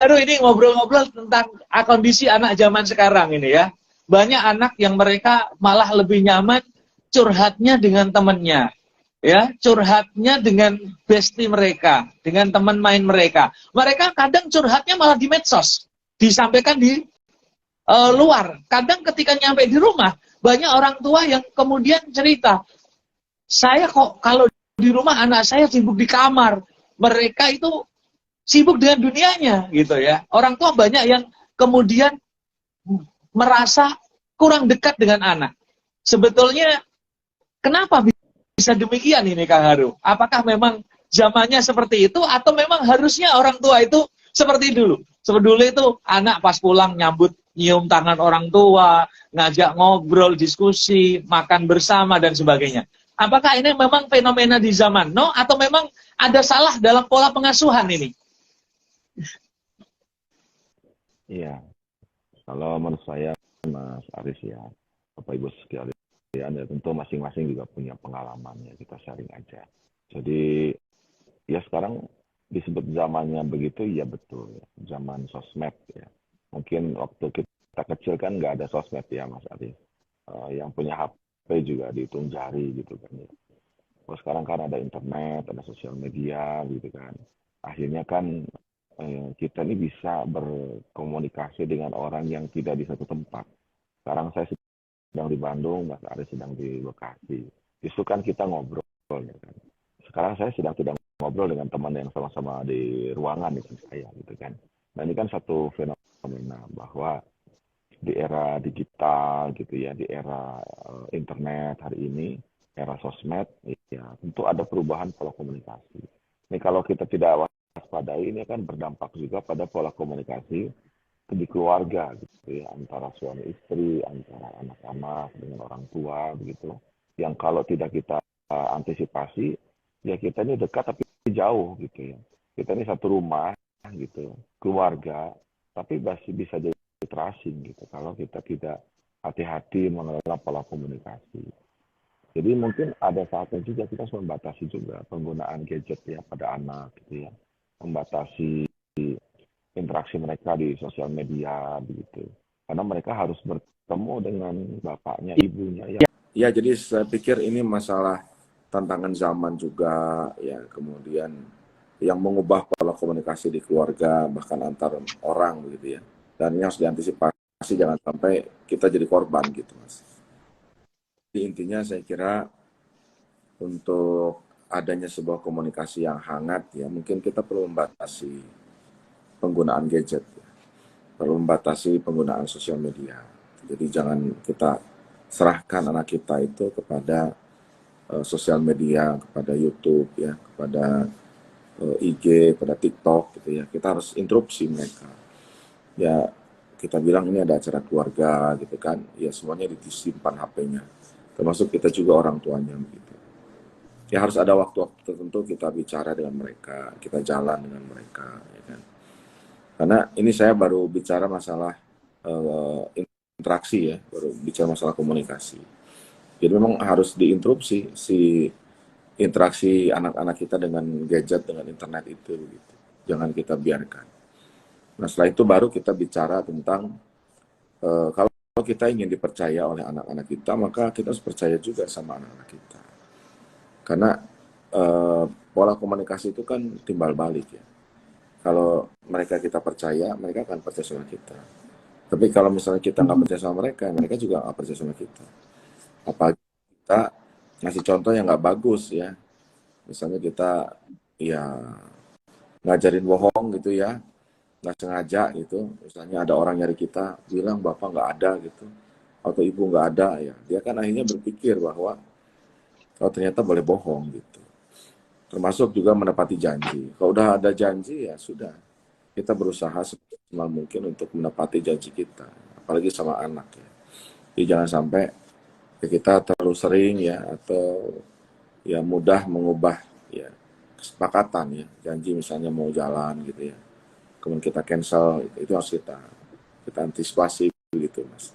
Aduh, ini ngobrol-ngobrol tentang kondisi anak zaman sekarang ini ya. Banyak anak yang mereka malah lebih nyaman curhatnya dengan temannya. Ya, curhatnya dengan bestie mereka, dengan teman main mereka. Mereka kadang curhatnya malah di medsos, disampaikan di luar. Kadang ketika nyampe di rumah, banyak orang tua yang kemudian cerita, saya kok kalau di rumah anak saya sibuk di kamar. Mereka itu sibuk dengan dunianya gitu ya. Orang tua banyak yang kemudian merasa kurang dekat dengan anak. Sebetulnya kenapa bisa demikian ini Kang Haru? Apakah memang zamannya seperti itu atau memang harusnya orang tua itu seperti dulu? Seperti dulu itu anak pas pulang nyambut nyium tangan orang tua, ngajak ngobrol, diskusi, makan bersama dan sebagainya. Apakah ini memang fenomena di zaman no atau memang ada salah dalam pola pengasuhan ini? Iya, kalau menurut saya Mas Aris ya, Bapak Ibu sekalian ya tentu masing-masing juga punya pengalaman ya, kita sharing aja. Jadi ya sekarang disebut zamannya begitu ya betul ya. Zaman sosmed ya. Mungkin waktu kita kecil kan nggak ada sosmed ya Mas Aris. Yang punya HP juga dihitung jari gitu kan ya. Kalau sekarang kan ada internet, ada sosial media gitu kan. Akhirnya kan kita ini bisa berkomunikasi dengan orang yang tidak di satu tempat. Sekarang saya sedang di Bandung, Mas Aris sedang di Bekasi. Justru kan kita ngobrol ya kan. Sekarang saya sedang tidak ngobrol dengan teman yang sama-sama di ruangan dengan saya gitu kan. Nah ini kan satu fenomena bahwa di era digital gitu ya, di era internet hari ini, era sosmed, ya tentu ada perubahan pola komunikasi. Ini kalau kita tidak waspadai, ini kan berdampak juga pada pola komunikasi di keluarga gitu ya, antara suami istri, antara anak-anak dengan orang tua begitu. Yang kalau tidak kita antisipasi, ya kita ini dekat tapi jauh gitu ya. Kita ini satu rumah gitu, keluarga, tapi masih bisa jadi terasing gitu kalau kita tidak hati-hati mengelola pola komunikasi. Jadi mungkin ada saatnya juga kita harus membatasi juga penggunaan gadget ya pada anak gitu ya, membatasi interaksi mereka di sosial media begitu. Karena mereka harus bertemu dengan bapaknya, ibunya ya. Ya, jadi saya pikir ini masalah tantangan zaman juga ya, kemudian yang mengubah pola komunikasi di keluarga bahkan antar orang begitu ya. Dan ini harus diantisipasi jangan sampai kita jadi korban gitu Mas. Jadi intinya saya kira untuk adanya sebuah komunikasi yang hangat ya, mungkin kita perlu membatasi penggunaan gadget ya. Perlu membatasi penggunaan sosial media. Jadi jangan kita serahkan anak kita itu kepada sosial media, kepada YouTube ya, kepada IG, kepada TikTok gitu ya. Kita harus interupsi mereka. Ya kita bilang ini ada acara keluarga gitu kan, ya semuanya disimpan HP-nya. Termasuk kita juga orang tuanya begitu. Ya harus ada waktu-waktu tertentu kita bicara dengan mereka, kita jalan dengan mereka ya kan. Karena ini saya baru bicara masalah interaksi ya, baru bicara masalah komunikasi. Jadi memang harus diinterupsi si interaksi anak-anak kita dengan gadget, dengan internet itu gitu. Jangan kita biarkan. Nah setelah itu baru kita bicara tentang kalau kita ingin dipercaya oleh anak-anak kita, maka kita harus percaya juga sama anak-anak kita. Karena pola komunikasi itu kan timbal balik ya. Kalau mereka kita percaya, mereka akan percaya sama kita. Tapi kalau misalnya kita nggak percaya sama mereka, mereka juga nggak percaya sama kita. Apalagi kita ngasih contoh yang nggak bagus ya. Misalnya kita ya ngajarin bohong gitu ya, nggak sengaja gitu. Misalnya ada orang nyari kita, bilang bapak nggak ada gitu, atau ibu nggak ada ya. Dia kan akhirnya berpikir bahwa kalau ternyata boleh bohong gitu. Termasuk juga menepati janji. Kalau udah ada janji ya sudah. Kita berusaha semaksimal mungkin untuk menepati janji kita. Apalagi sama anak ya. Jadi jangan sampai ya kita terlalu sering ya atau ya mudah mengubah ya kesepakatan ya. Janji misalnya mau jalan gitu ya. Kemudian kita cancel, itu harus kita antisipasi begitu Mas.